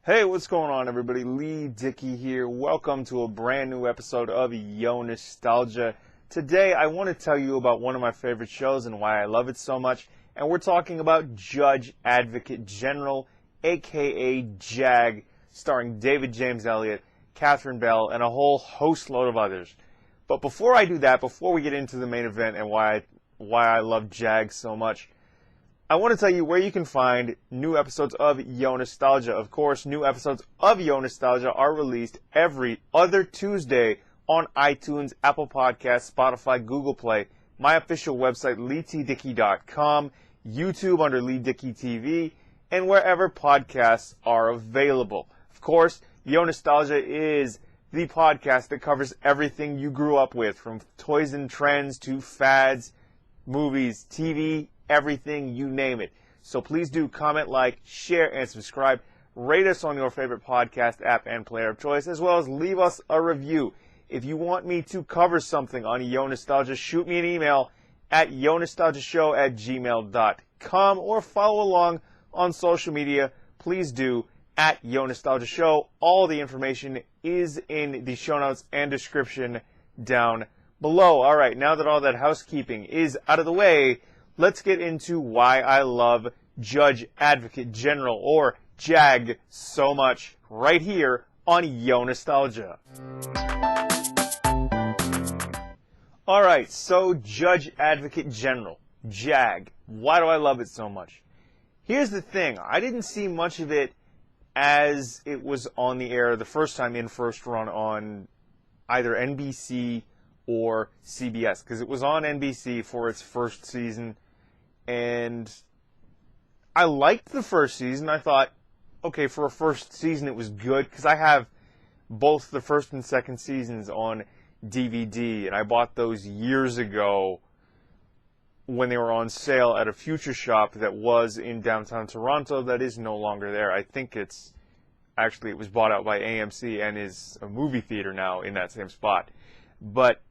Hey, what's going on, everybody? Leigh Dickey here. Welcome to a brand new episode of Yo Nostalgia. Today, I want to tell you about one of my favorite shows and why I love it so much. And we're talking about Judge Advocate General, aka JAG, starring David James Elliott, Catherine Bell, and a whole host load of others. But before I do that, before we get into the main event and why I love JAG so much, I want to tell you where you can find new episodes of Yo Nostalgia. Of course, new episodes of Yo Nostalgia are released every other Tuesday on iTunes, Apple Podcasts, Spotify, Google Play, my official website, LeighTDickey.com, YouTube under Leigh Dickey TV, and wherever podcasts are available. Of course, Yo Nostalgia is the podcast that covers everything you grew up with, from toys and trends to fads, movies, TV, everything, you name it. So please do comment, like, share, and subscribe. Rate us on your favorite podcast app and player of choice, as well as leave us a review. If you want me to cover something on Yo Nostalgia, shoot me an email at yonostalgiashow@gmail.com or follow along on social media. Please do at Yo Nostalgia Show. All the information is in the show notes and description down below. All right, now that all that housekeeping is out of the way, let's get into why I love Judge Advocate General, or JAG, so much right here on Yo Nostalgia. Alright, so Judge Advocate General, JAG. Why do I love it so much? Here's the thing. I didn't see much of it as it was on the air the first time in first run on either NBC or CBS, because it was on NBC for its first season. And I liked the first season. I thought, okay, for a first season it was good, because I have both the first and second seasons on DVD, and I bought those years ago when they were on sale at a Future Shop that was in downtown Toronto that is no longer there. I think it was bought out by AMC and is a movie theater now in that same spot. But,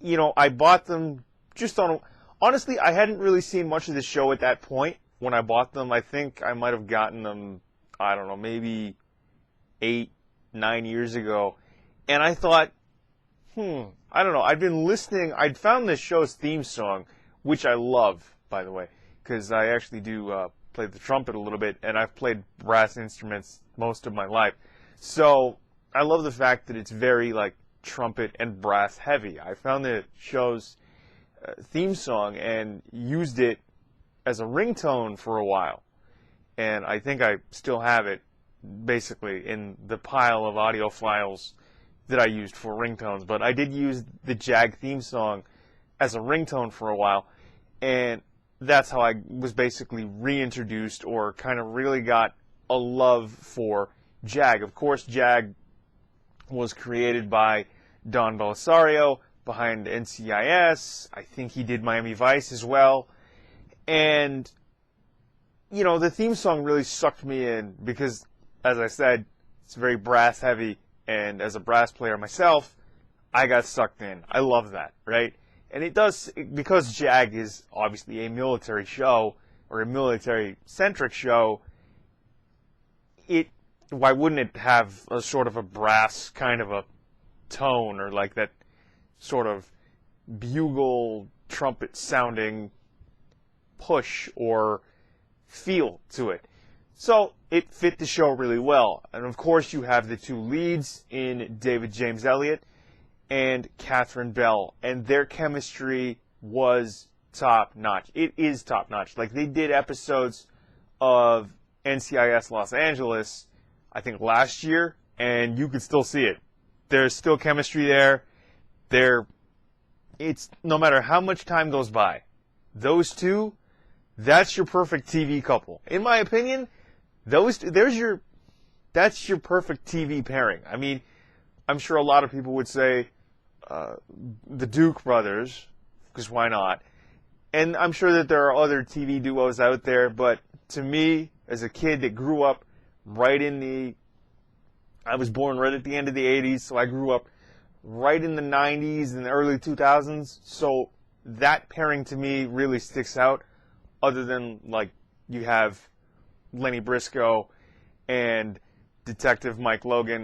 you know, I bought them just on... Honestly, I hadn't really seen much of the show at that point when I bought them. I think I might have gotten them, I don't know, maybe 8-9 years ago. And I thought, I don't know. I'd been listening. I'd found this show's theme song, which I love, by the way, because I actually do play the trumpet a little bit, and I've played brass instruments most of my life. So I love the fact that it's very, like, trumpet and brass heavy. I found the show's theme song and used it as a ringtone for a while, and I think I still have it basically in the pile of audio files that I used for ringtones. But I did use the JAG theme song as a ringtone for a while, and that's how I was basically reintroduced, or kind of really got a love for JAG. Of course, JAG was created by Don Belisario, behind NCIS. I think he did Miami Vice as well. And, you know, the theme song really sucked me in because, as I said, it's very brass heavy. And as a brass player myself, I got sucked in. I love that, right? And it does, because JAG is obviously a military show, or a military-centric show, why wouldn't it have a sort of a brass kind of a tone, or like that sort of bugle trumpet sounding push or feel to it? So it fit the show really well. And of course you have the two leads in David James Elliott and Catherine Bell, and their chemistry was top notch. It is top notch. Like, they did episodes of NCIS Los Angeles, I think last year, and you could still see it. There's still chemistry there. It's no matter how much time goes by, those two, that's your perfect TV couple. In my opinion, that's your perfect TV pairing. I mean, I'm sure a lot of people would say the Duke brothers, because why not? And I'm sure that there are other TV duos out there, but to me, as a kid that grew up I was born right at the end of the 80s, so I grew up right in the 90s and the early 2000s, so that pairing to me really sticks out, other than, like, you have Lenny Briscoe and Detective Mike Logan,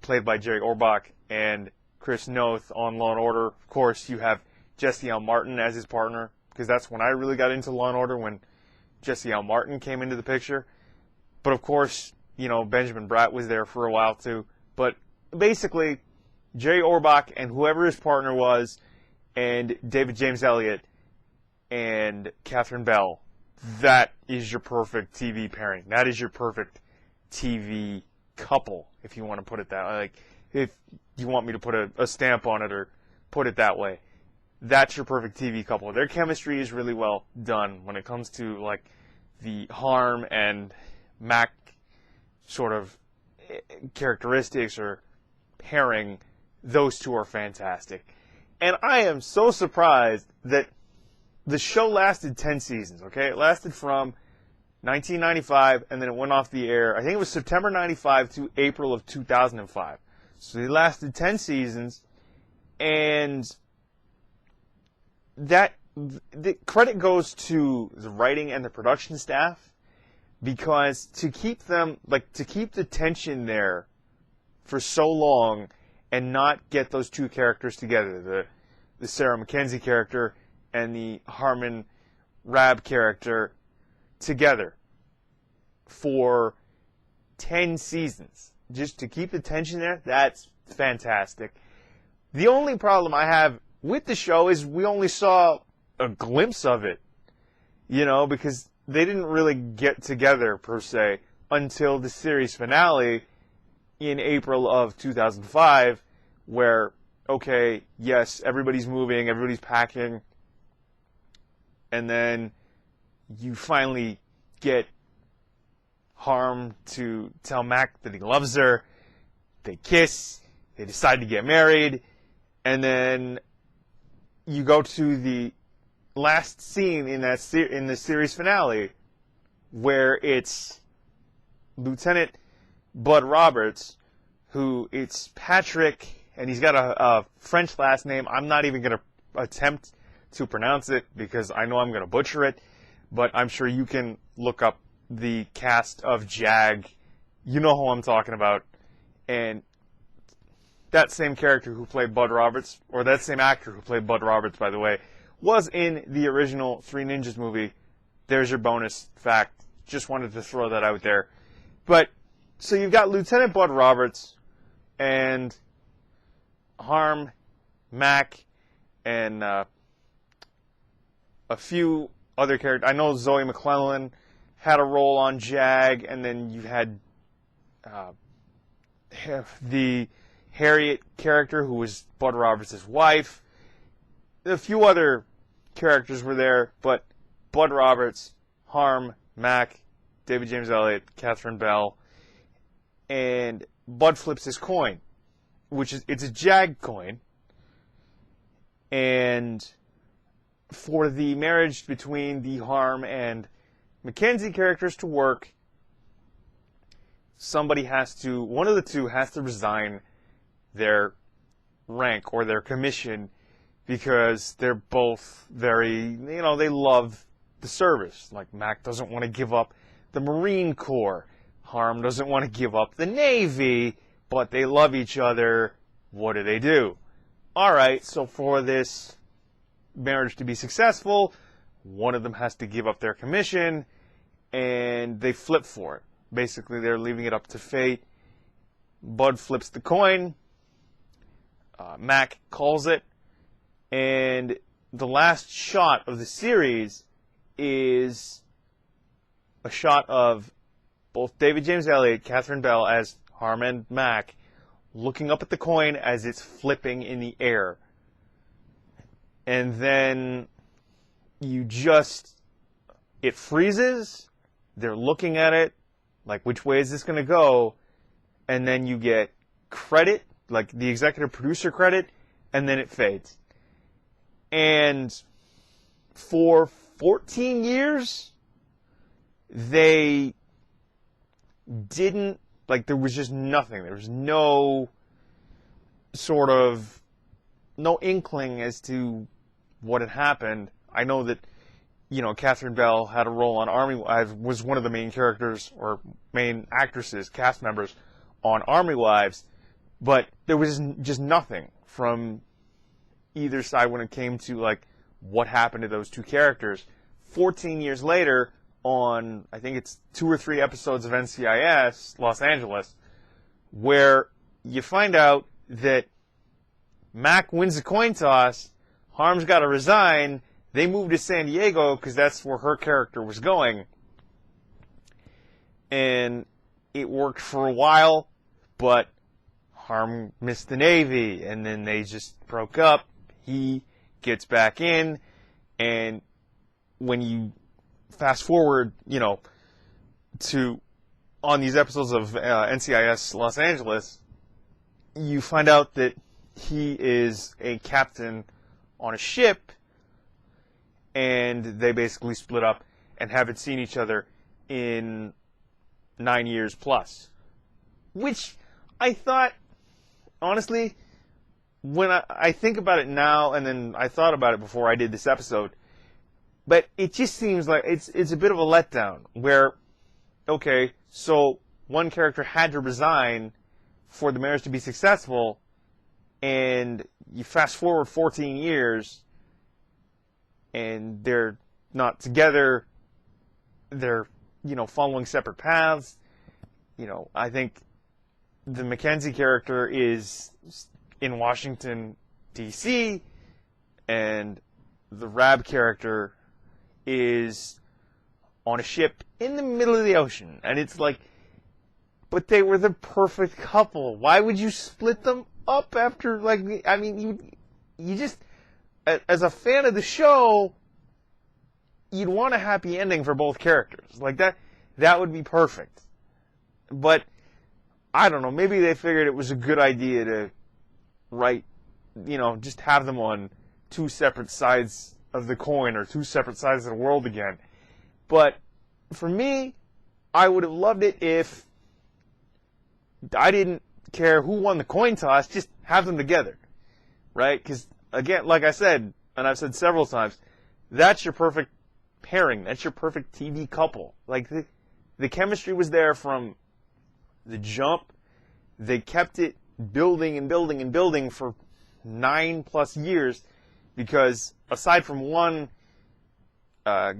played by Jerry Orbach, and Chris Noth on Law & Order. Of course, you have Jesse L. Martin as his partner, because that's when I really got into Law & Order, when Jesse L. Martin came into the picture. But of course, you know, Benjamin Bratt was there for a while too. But basically, Jerry Orbach and whoever his partner was, and David James Elliott and Catherine Bell, that is your perfect TV pairing. That is your perfect TV couple, if you want to put it that way. Like, if you want me to put a stamp on it or put it that way, that's your perfect TV couple. Their chemistry is really well done when it comes to, like, the Harm and Mac sort of characteristics or pairing. Those two are fantastic. And I am so surprised that the show lasted 10 seasons, okay? It lasted from 1995, and then it went off the air. I think it was September 95 to April of 2005. So it lasted 10 seasons, and that the credit goes to the writing and the production staff, because to keep the tension there for so long and not get those two characters together, the Sarah Mackenzie character and the Harmon Rabb character together for 10 seasons, just to keep the tension there, that's fantastic. The only problem I have with the show is we only saw a glimpse of it, you know, because they didn't really get together, per se, until the series finale in April of 2005, where, okay, yes, everybody's moving, everybody's packing, and then you finally get Harm to tell Mac that he loves her. They kiss, they decide to get married, and then you go to the last scene in the series finale, where it's Lieutenant Bud Roberts, who it's Patrick, and he's got a French last name. I'm not even going to attempt to pronounce it because I know I'm going to butcher it, but I'm sure you can look up the cast of JAG. You know who I'm talking about. And that same character who played Bud Roberts, or that same actor who played Bud Roberts, by the way, was in the original Three Ninjas movie. There's your bonus fact. Just wanted to throw that out there. But, so you've got Lieutenant Bud Roberts and Harm, Mac, and a few other characters. I know Zoe McClellan had a role on JAG, and then you had the Harriet character, who was Bud Roberts' wife. A few other characters were there, but Bud Roberts, Harm, Mac, David James Elliott, Catherine Bell, and Bud flips his coin, it's a JAG coin, and for the marriage between the Harm and Mackenzie characters to work, one of the two has to resign their rank or their commission, because they're both very, they love the service. Like, Mac doesn't want to give up the Marine Corps. Harm doesn't want to give up the Navy, but they love each other. What do? Alright, so for this marriage to be successful, one of them has to give up their commission, and they flip for it. Basically, they're leaving it up to fate. Bud flips the coin. Mac calls it. And the last shot of the series is a shot of both David James Elliott, Catherine Bell as Harm and Mac, looking up at the coin as it's flipping in the air. And then it freezes, they're looking at it, like, which way is this going to go? And then you get credit, like the executive producer credit, and then it fades. And for 14 years, they didn't, there was just nothing. There was no inkling as to what had happened. I know that Catherine Bell had a role on Army Wives, was one of the main characters or main actresses, cast members on Army Wives, but there was just nothing from either side when it came to like what happened to those two characters. 14 years later, on I think it's 2 or 3 episodes of NCIS Los Angeles, where you find out that Mac wins a coin toss, Harm's got to resign, they move to San Diego because that's where her character was going, and it worked for a while, but Harm missed the Navy, and then they just broke up. He gets back in, and when you fast forward, to on these episodes of NCIS Los Angeles, you find out that he is a captain on a ship, and they basically split up and haven't seen each other in 9 years plus. Which I thought, honestly, when I think about it now, and then I thought about it before I did this episode, but it just seems like it's a bit of a letdown, where, okay, so one character had to resign for the marriage to be successful, and you fast forward 14 years, and they're not together, they're, following separate paths. I think the Mackenzie character is in Washington, D.C., and the Rab character is on a ship in the middle of the ocean. And it's like, but they were the perfect couple. Why would you split them up after, you just, as a fan of the show, you'd want a happy ending for both characters. Like, that would be perfect. But, I don't know, maybe they figured it was a good idea to write, just have them on 2 separate sides of the coin, or 2 separate sides of the world again. But, for me, I would have loved it if I didn't care who won the coin toss, just have them together. Right? Because, again, like I said, and I've said several times, that's your perfect pairing. That's your perfect TV couple. Like, the chemistry was there from the jump. They kept it building and building and building for 9+ years, because aside from one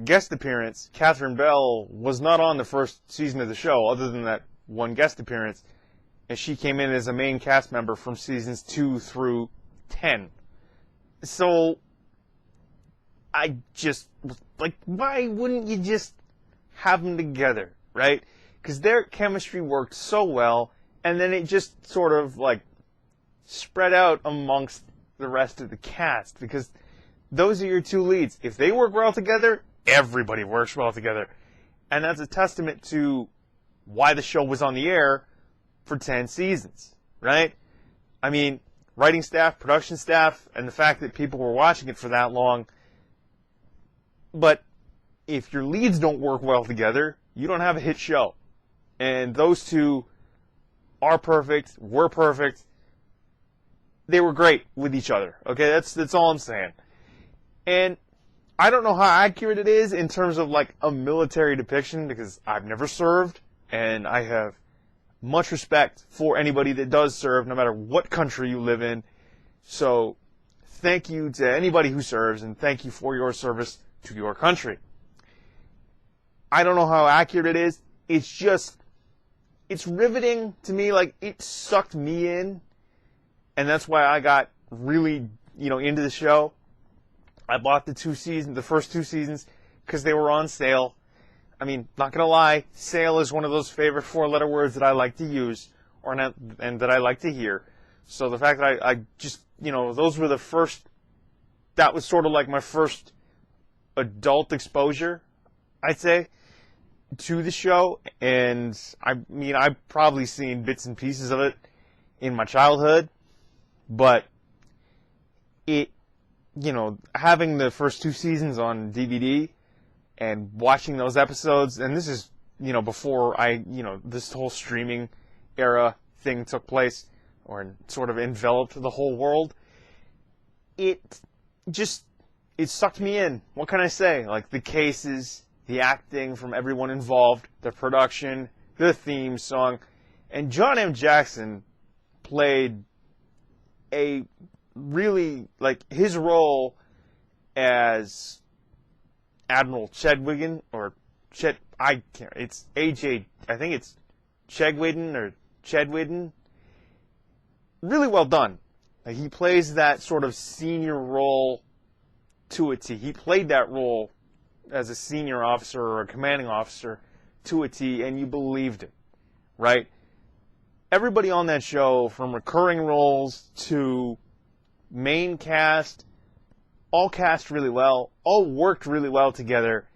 guest appearance, Catherine Bell was not on the first season of the show, other than that one guest appearance, and she came in as a main cast member from seasons 2 through 10. So, I just, why wouldn't you just have them together, right? Because their chemistry worked so well, and then it just sort of, spread out amongst the rest of the cast, because those are your 2 leads. If they work well together, everybody works well together. And that's a testament to why the show was on the air for 10 seasons, right? I mean, writing staff, production staff, and the fact that people were watching it for that long. But if your leads don't work well together, you don't have a hit show. And those 2 are perfect, were perfect. They were great with each other. Okay, that's all I'm saying. And I don't know how accurate it is in terms of a military depiction, because I've never served, and I have much respect for anybody that does serve, no matter what country you live in. So, thank you to anybody who serves, and thank you for your service to your country. I don't know how accurate it is. It's riveting to me. It sucked me in, and that's why I got really, into the show. I bought the first 2 seasons, because they were on sale. I mean, not gonna lie, sale is one of those favorite 4-letter words that I like to use, and that I like to hear. So the fact that I just, those were the first, that was sort of like my first adult exposure, I'd say, to the show. And I've probably seen bits and pieces of it in my childhood, but having the first 2 seasons on DVD and watching those episodes, and this is, before this whole streaming era thing took place, or sort of enveloped the whole world, it it sucked me in. What can I say? Like, the cases, the acting from everyone involved, the production, the theme song. And John M. Jackson played a really, like, his role as Admiral Chedwigan, or it's AJ, I think it's Chegwidden or Chedwidden. Really well done. Like, he plays that sort of senior role to a T. He played that role as a senior officer or a commanding officer to a T, and you believed it, right? Everybody on that show, from recurring roles to main cast, all cast really well, all worked really well together.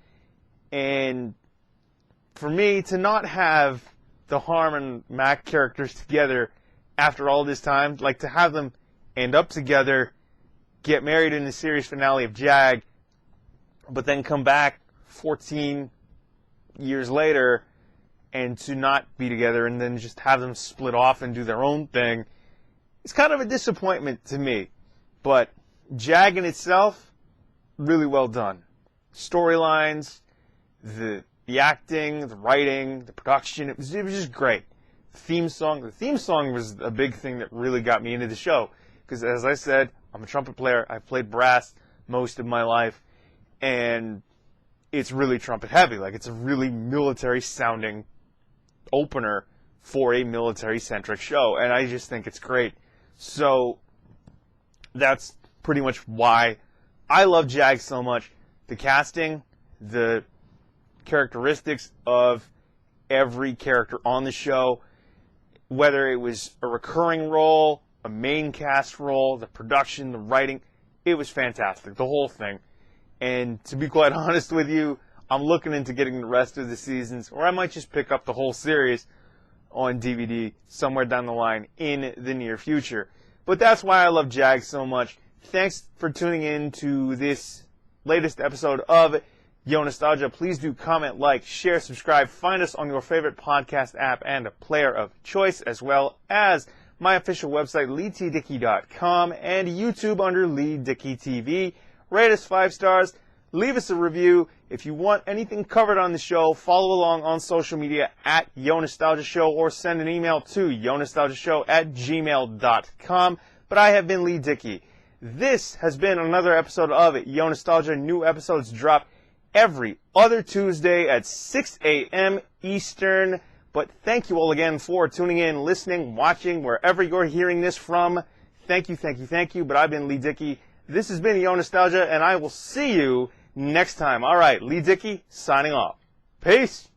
And for me, to not have the Harm and Mac characters together after all this time, like to have them end up together, get married in the series finale of JAG, but then come back 14 years later and to not be together and then just have them split off and do their own thing, it's kind of a disappointment to me. But JAG in itself, really well done. Storylines, the acting, the writing, the production, it was just great. The theme song was a big thing that really got me into the show. Because as I said, I'm a trumpet player. I've played brass most of my life. And it's really trumpet heavy. Like, it's a really military sounding opener for a military centric show. And I just think it's great. So that's pretty much why I love JAG so much. The casting, the characteristics of every character on the show, whether it was a recurring role, a main cast role, the production, the writing, it was fantastic, the whole thing. And to be quite honest with you, I'm looking into getting the rest of the seasons, or I might just pick up the whole series on DVD somewhere down the line in the near future. But that's why I love JAG so much. Thanks for tuning in to this latest episode of Yo Nostalgia. Please do comment, like, share, subscribe. Find us on your favorite podcast app and a player of choice, as well as my official website, LeighTDickey.com, and YouTube under Leigh Dickey TV. Rate us 5 stars. Leave us a review. If you want anything covered on the show, follow along on social media at YONOSTALGIASHOW, or send an email to YONOSTALGIASHOW@gmail.com. But I have been Leigh Dickey. This has been another episode of Yo Nostalgia. New episodes drop every other Tuesday at 6 a.m. Eastern. But thank you all again for tuning in, listening, watching, wherever you're hearing this from. Thank you, thank you, thank you. But I've been Leigh Dickey. This has been Yo Nostalgia, and I will see you next time. All right, Leigh Dickey signing off. Peace.